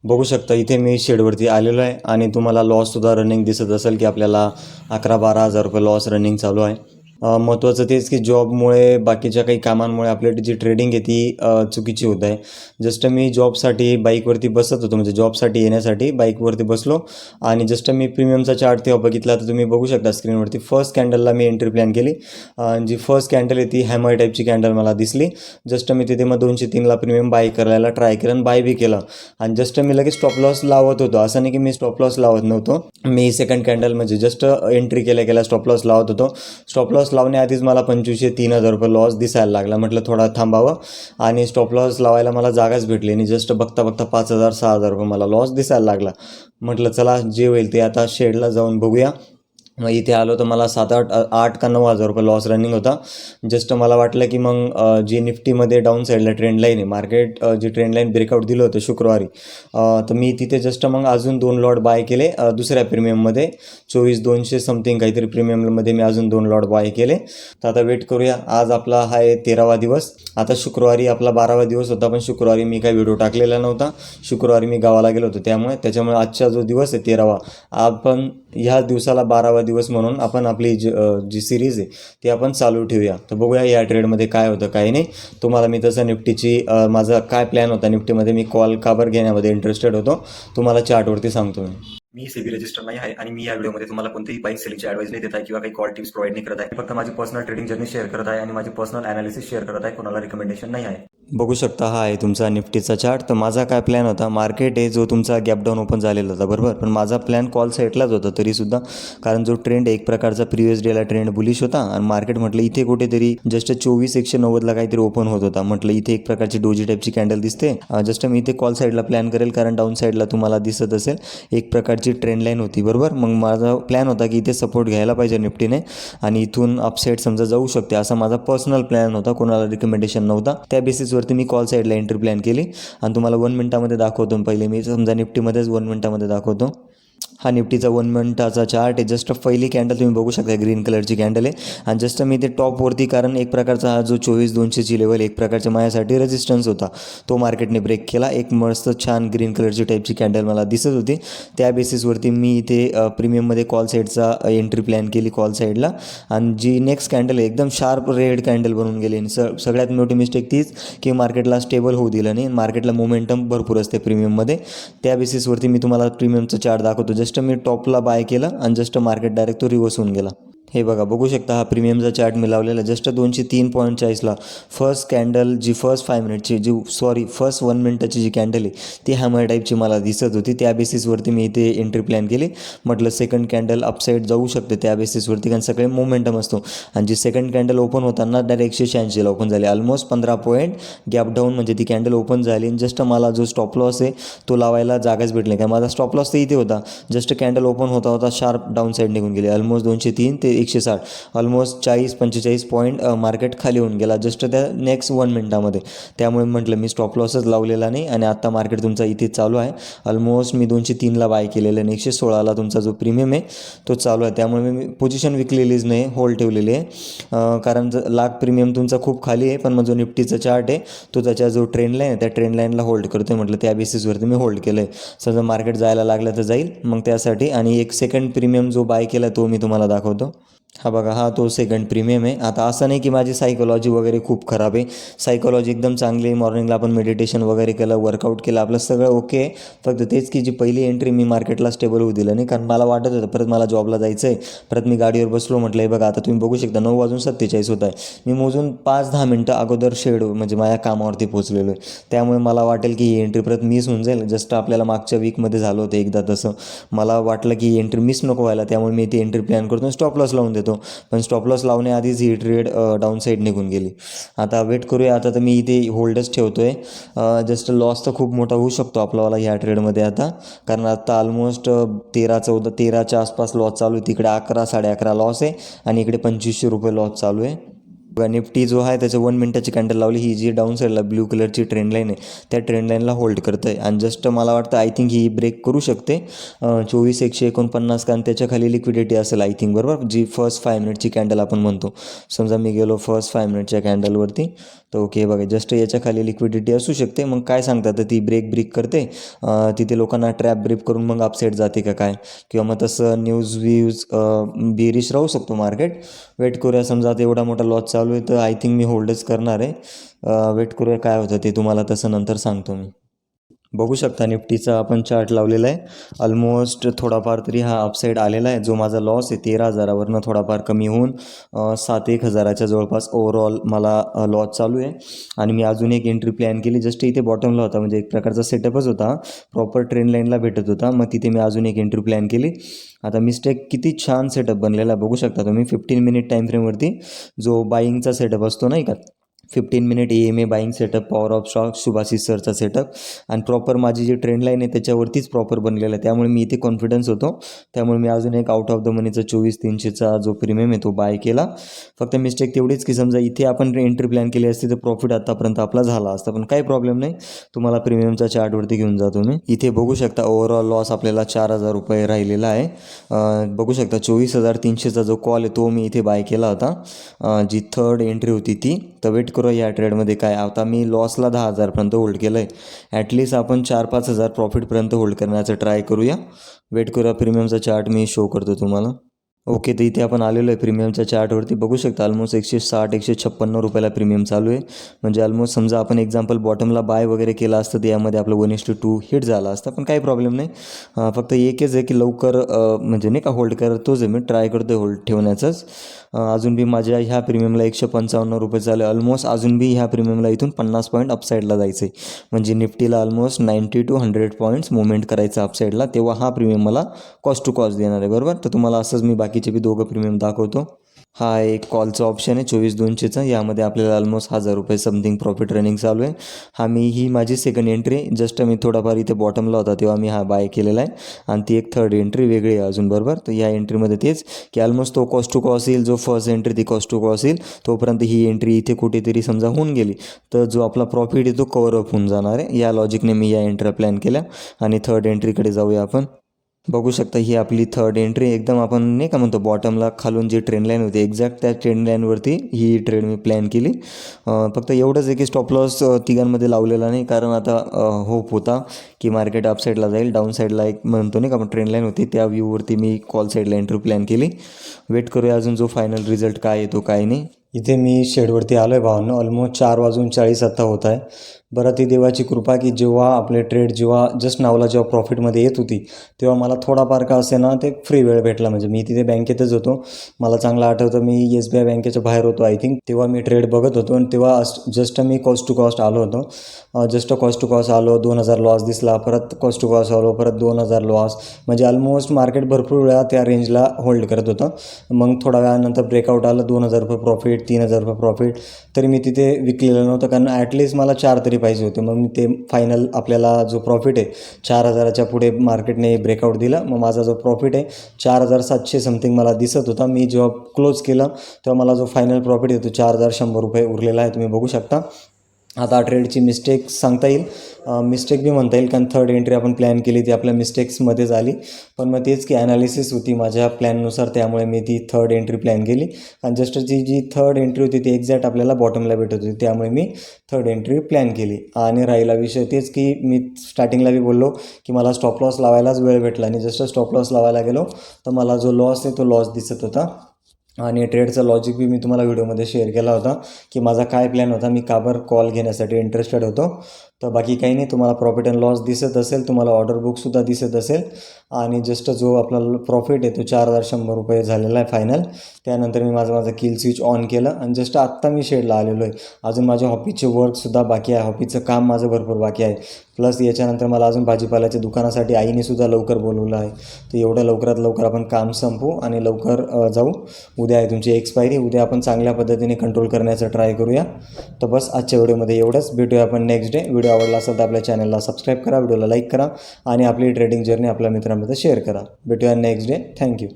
बघू शकता इथे मी शेडवरती आलेलो आहे आणि तुम्हाला लॉससुद्धा रनिंग दिसत असेल की आपल्याला 11-12 हजार रुपये लॉस रनिंग चालू आहे. महत्त्वाचं तेच की जॉबमुळे बाकीच्या काही कामांमुळे आपली जी ट्रेडिंग आहे ती चुकीची होत आहे. जस्ट मी जॉबसाठी बाईकवरती बसत होतो, म्हणजे जॉबसाठी येण्यासाठी बाईकवरती बसलो आणि जस्ट मी प्रीमियमचा चार्ट तेव्हा बघितला. तर तुम्ही बघू शकता स्क्रीनवरती फर्स्ट कॅन्डलला मी एंट्री प्लॅन केली. जी फर्स्ट कॅन्डल आहे ती हॅमर टाईपची कॅन्डल मला दिसली. जस्ट मी तिथे मग 203ला प्रीमियम बाय करायला ट्राय केलं आणि बाय बी केलं आणि जस्ट मी लगेच स्टॉप लॉस लावत होतो. असं नाही की मी स्टॉप लॉस लावत नव्हतो. मी सेकंड कॅन्डल म्हणजे जस्ट एंट्री केल्या स्टॉप लॉस लावत होतो. स्टॉप लॉस लावण्याआधीच मला 2500-3000 रुपये लॉस दिसायला लागला. म्हटलं थोडा थांबावं आणि स्टॉप लॉस लावायला मला जागाच भेटली आणि जस्ट बघता बघता 5000-6000 रुपये मला लॉस दिसायला लागला. म्हटलं चला जे होईल ते आता शेडला जाऊन बघूया. मग इथे आलो तर मला 8 का 9,000 रुपये लॉस रनिंग होता. जस्ट मला वाटलं की मग जी निफ्टीमध्ये डाऊन साईडला ट्रेंड लाईन आहे, मार्केट जी ट्रेंड लाईन ब्रेकआउट दिलं होतं शुक्रवारी, तर मी तिथे जस्ट मग अजून 2 लॉट बाय केले दुसऱ्या प्रीमियममध्ये. 24,200 समथिंग काहीतरी प्रीमियममध्ये मी अजून 2 लॉट बाय केले. तर आता वेट करूया. आज आपला हा आहे 13वा दिवस. आता शुक्रवारी आपला 12वा दिवस होता, पण शुक्रवारी मी काही व्हिडिओ टाकलेला नव्हता. शुक्रवारी मी गावाला गेलो होतो त्याच्यामुळे आजचा जो दिवस आहे 13वा, आपण ह्या दिवसाला 12वा दिवस म्हणून आपण आपली जी सिरीज आहे ती आपण चालू ठेवूया. तर बघूया या ट्रेडमध्ये काय होतं काय नाही. तुम्हाला मी तसं निफ्टीची माझा काय प्लॅन होता निफ्टीमध्ये, मी कॉल काबर घेण्यामध्ये इंटरेस्टेड होतो, तुम्हाला चार्टवरती सांगतो. मी सेबी रजिस्टर नाही आहे आणि मी या व्हिडिओमध्ये तुम्हाला कोणतीही बाईक सेलिंगची ॲडवाइस नाही देत आहे किंवा काही कॉल टिप्स प्रोव्हाइड नाही करत आहे. फक्त माझी पर्सनल ट्रेडिंग जर्नी शेअर करत आहे आणि माझी पर्सनल ॲनालिसिस शेअर करत आहे. कोणाला रिकमेंडेशन नाही आहे. बघू शकता हा आहे तुमचा निफ्टीचा चार्ट. तर माझा काय प्लॅन होता, मार्केट आहे जो तुमचा गॅप डाऊन ओपन झालेला होता बरोबर, पण माझा प्लॅन कॉल साईडलाच होता तरीसुद्धा, कारण जो ट्रेंड एक प्रकारचा प्रिव्हियस डेला ट्रेंड बुलिश होता आणि मार्केट म्हटलं इथे कुठेतरी जस्ट 24,190ला काहीतरी ओपन होत होता. म्हटलं इथे एक प्रकारची डोजी टाईपची कॅन्डल दिसते. जस्ट मी इथे कॉल साईडला प्लॅन करेल, कारण डाऊन साईडला तुम्हाला दिसत असेल एक प्रकारची ट्रेंड लाईन होती बरोबर. मग माझा प्लॅन होता की इथे सपोर्ट घ्यायला पाहिजे निफ्टीने आणि इथून अपसाईड समजा जाऊ शकते, असा माझा पर्सनल प्लॅन होता, कोणाला रिकमेंडेशन नव्हता. त्या बेसिसवरती मी कॉल साईडला एंट्री प्लॅन केली आणि तुम्हाला 1 मिनिटामध्ये दाखवतो. पहिले मी समजा निफ्टीमध्येच 1 मिनिटामध्ये दाखवतो. हा निफ्टीचा 1 मिनिटाचा चार्ट आहे. जस्ट पहिली कॅन्डल तुम्ही बघू शकता ग्रीन कलरची कॅन्डल आहे आणि जस्ट मी ते टॉपवरती, कारण एक प्रकारचा हा जो 24,200ची लेवल एक प्रकारच्या माझ्यासाठी रेजिस्टन्स होता, तो मार्केटने ब्रेक केला. एक मस्त छान ग्रीन कलरची टाईपची कॅन्डल मला दिसत होती. त्या बेसिसवरती मी इथे प्रीमियममध्ये कॉल साईडचा एंट्री प्लॅन केली कॉल साईडला आणि जी नेक्स्ट कॅन्डल आहे एकदम शार्प रेड कॅन्डल बनवून गेली. आणि सगळ्यात मोठी मिस्टेक तीच की मार्केटला स्टेबल होऊ दिलं नाही. मार्केटला मोमेंटम भरपूर असते प्रीमियममध्ये. त्या बेसिसवरती मी तुम्हाला प्रीमियमचं चार्ट दाखवतो. जस्ट मी टॉपला बाय केलं आणि जस्ट मार्केट डायरेक्ट तो रिव्हर्स होऊन गेला. हे बघा बघू शकता हा प्रीमियमचा चार्ट मी लावलेला जस्ट 203.40ला फर्स्ट कॅन्डल, जी फर्स्ट 5 मिनिटची फर्स्ट 1 मिनिटाची जी कॅन्डल आहे ती हॅमर टाईपची मला दिसत होती. त्या बेसिसवरती मी इथे एंट्री प्लॅन केली. म्हटलं सेकंड कॅन्डल अपसाईड जाऊ शकते त्या बेसिसवरती, कारण सगळे मोमेंटम असतो. आणि जी सेकंड कॅन्डल ओपन होताना डायरेक्ट 186ला ओपन झाली. ऑलमोस्ट 15 पॉईंट गॅप डाऊन म्हणजे ती कॅन्डल ओपन झाली आणि जस्ट मला जो स्टॉप लॉस आहे तो लावायला जागाच भेटली नाही. माझा स्टॉप लॉस तर इथे होता. जस्ट कॅन्डल ओपन होता शार्प डाऊन साईड निघून गेली. ऑलमोस्ट 203 ते 160, ऑलमोस्ट 40-45 पॉईंट मार्केट खाली होऊन गेला जस्ट त्या नेक्स्ट 1 मिनिटामध्ये. त्यामुळे म्हटलं मी स्टॉप लॉसच लावलेला नाही आणि आत्ता मार्केट तुमचा इथे चालू आहे. ऑलमोस्ट मी 203ला बाय केलेलं आहे आणि 116ला तुमचा जो प्रीमियम आहे तो चालू आहे. त्यामुळे मी पोझिशन विकलेलीच नाही, होल्ड ठेवलेली आहे. कारण लाख प्रीमियम तुमचा खूप खाली आहे, पण मग जो निफ्टीचा चार्ट आहे तो त्याच्या जो ट्रेंड लाईन आहे त्या ट्रेंड लाईनला होल्ड करतो आहे. म्हटलं त्या बेसिसवरती मी होल्ड केलं आहे. समजा मार्केट जायला लागलं तर जाईल मग त्यासाठी. आणि एक सेकंड प्रीमियम जो बाय केला तो मी तुम्हाला दाखवतो. हा बघा हा तो सेकंड प्रीमियम आहे. आता असं नाही की माझी सायकोलॉजी वगैरे खूप खराब आहे, सायकोलॉजी एकदम चांगली आहे. मॉर्निंगला आपण मेडिटेशन वगैरे केलं, वर्कआउट केलं, आपलं सगळं ओके आहे. फक्त तेच की जी पहिली एंट्री मी मार्केटला स्टेबल होऊ दिलं नाही, कारण मला वाटत होतं परत मला जॉबला जायचं आहे. परत मी गाडीवर बसलो, म्हटलं हे बघा आता तुम्ही बघू शकता 9:47 होत आहे. मी मोजून 5-10 मिनटं अगोदर शेड म्हणजे माझ्या कामावरती पोहोचलेलो आहे. त्यामुळे मला वाटेल की ही एंट्री परत मिस होऊन जाईल. जस्ट आपल्याला मागच्या वीकमध्ये झालं होतं एकदा तसं. मला वाटलं की ही एंट्री मिस नको व्हायला, त्यामुळे मी ती एंट्री प्लॅन करतो, स्टॉप लॉस लावून देतो. पण स्टॉप लॉस लावण्याआधीच ही ट्रेड डाऊन साईड निघून गेली. आता वेट करूया. आता तर मी इथे होल्डच ठेवतो आहे. जस्ट लॉस तर खूप मोठा होऊ शकतो आपल्याला ह्या ट्रेडमध्ये आता, कारण आता ऑलमोस्ट 13-14-13च्या आसपास लॉस चालू आहे. तिकडे 11-11.5 लॉस आहे आणि इकडे 2500 रुपये लॉस चालू आहे. बघा निफ्टी जो आहे त्याचं 1 मिनिटाची कॅन्डल लावली, ही जी डाऊन साईडला ब्ल्यू कलरची ट्रेंड लाईन आहे त्या ट्रेंड लाईनला होल्ड करतं आहे आणि जस्ट मला वाटतं आय थिंक ही ब्रेक करू शकते 24,149, कारण त्याच्या खाली लिक्विडिटी असेल आय थिंक, बरोबर, जी फर्स्ट 5 मिनिटची कॅन्डल आपण म्हणतो. समजा मी गेलो फर्स्ट 5 मिनिटच्या कॅन्डलवरती, तर ओके बघा जस्ट याच्या खाली लिक्विडिटी असू शकते. मग काय सांगतात, तर ती ब्रेक करते तिथे लोकांना ट्रॅप ब्रीप करून मग अपसाईड जाते का काय, किंवा मग तसं न्यूज बेरिश राहू शकतो मार्केट. वेट करूया. समजा आता एवढा मोठा लॉस चालू आहे तर आय थिंक मी होल्डच करणार आहे. वेट करूया काय होतं ते, तुम्हाला तसं नंतर सांगतो मी. बघू शकता निफ्टीचा आपण चार्ट लावलेला आहे. ऑलमोस्ट थोडाफार तरी हा अपसाईड आलेला आहे. जो माझा लॉस आहे 13,000वरनं थोडाफार कमी होऊन 7,000-1,000च्या जवळपास ओव्हरऑल मला लॉस चालू आहे. आणि मी अजून एक एंट्री प्लॅन केली, जस्ट इथे बॉटमला होता, म्हणजे एक प्रकारचा सेटअपच होता, प्रॉपर ट्रेंड लाईनला भेटत होता. मग तिथे मी अजून एक एंट्री प्लॅन केली. आता मिस्टेक किती छान सेटअप बनलेला आहे बघू शकता तुम्ही. 15 मिनिट टाईम फ्रेमवरती जो बाईंगचा सेटअप असतो नाही का, 15 minute EMA buying setup, power of stock, Subhashis सरचा सेटअप, आणि प्रॉपर माझी जी ट्रेंड लाईन आहे त्याच्यावरतीच प्रॉपर बनलेलं आहे. त्यामुळे मी इथे कॉन्फिडन्स होतो. त्यामुळे मी अजून एक आउट ऑफ द मनीचा 24,300चा जो प्रीमियम आहे तो बाय केला. फक्त मिस्टेक तेवढीच की समजा इथे आपण एंट्री प्लॅन केली असती तर प्रॉफिट आतापर्यंत आपला झाला असता, पण काही प्रॉब्लेम नाही. तुम्हाला प्रीमियमच्या चार्टवरती घेऊन जातो मी. इथे बघू शकता ओव्हरऑल लॉस आपल्याला 4,000 रुपये राहिलेला आहे. बघू शकता 24,300चा जो कॉल आहे तो मी इथे बाय केला होता, जी थर्ड एंट्री होती ती. तर वेट करू या ट्रेडमध्ये काय. आता मी लॉसला 10,000पर्यंत होल्ड केलं आहे. ॲटलिस्ट आपण 4-5 हजार प्रॉफिटपर्यंत होल्ड करण्याचं ट्राय करूया. वेट करूया. प्रीमियमचा चार्ट मी शो करतो तुम्हाला. ओके, तर इथे आपण आलेलो आहे प्रीमियमच्या चार्टवरती. बघू शकता ऑलमोस्ट 160-156 रुपयाला प्रीमियम चालू आहे. म्हणजे ऑलमोस्ट समजा आपण एक्झाम्पल बॉटमला बाय वगैरे केला असतं तर यामध्ये आपलं 1:2 हिट झाला असतं, पण काही प्रॉब्लेम नाही. फक्त एकच आहे की लवकर म्हणजे नाही का होल्ड करतोच आहे मी, ट्राय करतो आहे होल्ड ठेवण्याचंच. अजून बी माझ्या ह्या प्रीमियमला 155 रुपये चालू आहे. ऑलमोस्ट अजून बी ह्या प्रीमियमला इथून 50 पॉईंट अपसाईडला जायचं आहे. म्हणजे निफ्टीला ऑलमोस्ट 90 to 100 पॉईंट्स मुवमेंट करायचं अपसाईडला, तेव्हा हा प्रीमियम मला कॉस्ट टू कॉस्ट देणार आहे, बरोबर. तर तुम्हाला असंच मी बाकीचे बी दोघं प्रीमियम दाखवतो. हा एक कॉलचा ऑप्शन आहे 24,200चा. यामध्ये आपल्याला ऑलमोस्ट 1,000 रुपये समथिंग प्रॉफिट रनिंग चालू आहे. ही माझी सेकंड एंट्री. जस्ट मी थोडाफार इथे बॉटमला होता तेव्हा मी हा बाय केलेला आहे. आणि ती एक थर्ड एंट्री वेगळी आहे अजून, बरोबर. तर या एंट्रीमध्ये तेच की ऑलमोस्ट तो कॉस्ट टू कॉस्ट येईल, जो फर्स्ट एंट्री ती कॉस्ट टू कॉस्ट येईल, तोपर्यंत ही एंट्री इथे कुठेतरी समजा होऊन गेली तर जो आपला प्रॉफिट आहे तो कवर अप होऊन जाणार आहे. या लॉजिकने मी या एंट्री प्लॅन केल्या. आणि थर्ड एंट्रीकडे जाऊया आपण. बघू शकता ही आपली थर्ड एंट्री. एकदम आपण नाही का म्हणतो बॉटमला खालून जी ट्रेंड लाईन होती एक्झॅक्ट त्या ट्रेंड लाईनवरती ही ट्रेड मी प्लॅन केली. फक्त एवढंच आहे की स्टॉप लॉस तिघांमध्ये लावलेला नाही, कारण आता होप होता की मार्केट अप साईडला जाईल. डाऊन साईडला एक म्हणतो नाही का आपण ट्रेंड लाईन होती त्या व्ह्यूवरती मी कॉल साईडला एंट्री प्लॅन केली. वेट करूया अजून जो फायनल रिझल्ट काय येतो काय नाही. इथे मी शेडवरती आलो आहे भावांनो. ऑलमोस्ट 4:40 आता होत आहे. बरं ती देवाची कृपा की जेव्हा आपले ट्रेड जेव्हा जस्ट नावला जेव्हा प्रॉफिटमध्ये येत होती तेव्हा मला थोडाफार का असे ना ते फ्री वेळ भेटला. म्हणजे मी तिथे बँकेतच होतो. मला चांगलं आठवतं मी SBI बँकेच्या बाहेर होतो आय थिंक, तेव्हा मी ट्रेड बघत होतो. आणि तेव्हा जस्ट मी कॉस्ट टू कॉस्ट आलो होतो. जस्ट कॉस्ट टू कॉस्ट आलो, 2,000 लॉस दिसला, परत कॉस्ट टू कॉस्ट आलो, परत 2,000 लॉस. म्हणजे ऑलमोस्ट मार्केट भरपूर वेळा त्या रेंजला होल्ड करत होतं. मग थोड्या वेळानंतर ब्रेकआउट आलं, 2,000 रुपये प्रॉफिट, 3,000 रुपये प्रॉफिट. तरी मी तिथे विकलेलं नव्हतं, कारण ॲटलिस्ट मला 4 तरी पाहिजे होते. मग मी ते फायनल आपल्याला जो प्रॉफिट आहे 4,000च्या पुढे मार्केटने ब्रेकआउट दिला. मग माझा जो प्रॉफिट आहे 4,700 समथिंग मला दिसत होता. मी जेव्हा क्लोज केलं तेव्हा मला जो फायनल प्रॉफिट आहे तो 4,100 रुपये उरलेला आहे, तुम्ही बघू शकता. आता ट्रेडची मिस्टेक सांगता येईल, मिस्टेक बी म्हणता येईल, कारण थर्ड एंट्री आपण प्लॅन केली ती आपल्या मिस्टेक्समध्येच आली. पण मग तेच की ॲनालिसिस होती माझ्या प्लॅननुसार, त्यामुळे मी ती थर्ड एंट्री प्लॅन केली. आणि जस्ट जी थर्ड एंट्री होती ती एक्झॅक्ट आपल्याला बॉटमला भेटत होती, त्यामुळे मी थर्ड एंट्री प्लॅन केली. आणि राहिला विषय तेच की मी स्टार्टिंगला बी बोललो की मला स्टॉप लॉस लावायलाच वेळ भेटला. आणि जस्ट स्टॉप लॉस लावायला गेलो तर मला जो लॉस आहे तो लॉस दिसत होता. आणि ट्रेडचा लॉजिक बी मी तुम्हाला व्हिडिओमध्ये शेअर केला होता की माझा काय प्लॅन होता, मी का बरं कॉल घेण्यासाठी इंटरेस्टेड होतो. तर बाकी काही नाही, तुम्हाला प्रॉफिट अँड लॉस दिसत असेल, तुम्हाला ऑर्डर बुकसुद्धा दिसत असेल. आणि जस्ट जो आपला प्रॉफिट आहे तो 4,100 रुपये झालेला आहे फायनल. त्यानंतर मी माझं किल स्विच ऑन केलं आणि जस्ट आत्ता मी शेडला आलेलो आहे. अजून माझ्या ऑफिसचे वर्कसुद्धा बाकी आहे, ऑफिसचं काम माझं भरपूर बाकी आहे. प्लस याच्यानंतर मला अजून भाजीपाल्याच्या दुकानासाठी आईनेसुद्धा लवकर बोलवलं आहे. तर एवढं लवकरात लवकर आपण काम संपवू आणि लवकर जाऊ. उद्या आहे तुमची एक्सपायरी, उद्या आपण चांगल्या पद्धतीने कंट्रोल करण्याचा ट्राय करूया. तर बस आजच्या व्हिडिओमध्ये एवढंच. भेटूया आपण नेक्स्ट डे. व्हिडिओ आवडला असेल तर आपल्या चॅनलला सबस्क्राईब करा, व्हिडिओला लाईक करा आणि आपली ट्रेडिंग जर्नी आपल्या मित्रांमध्ये शेअर करा. भेटूया नेक्स्ट डे. थँक्यू.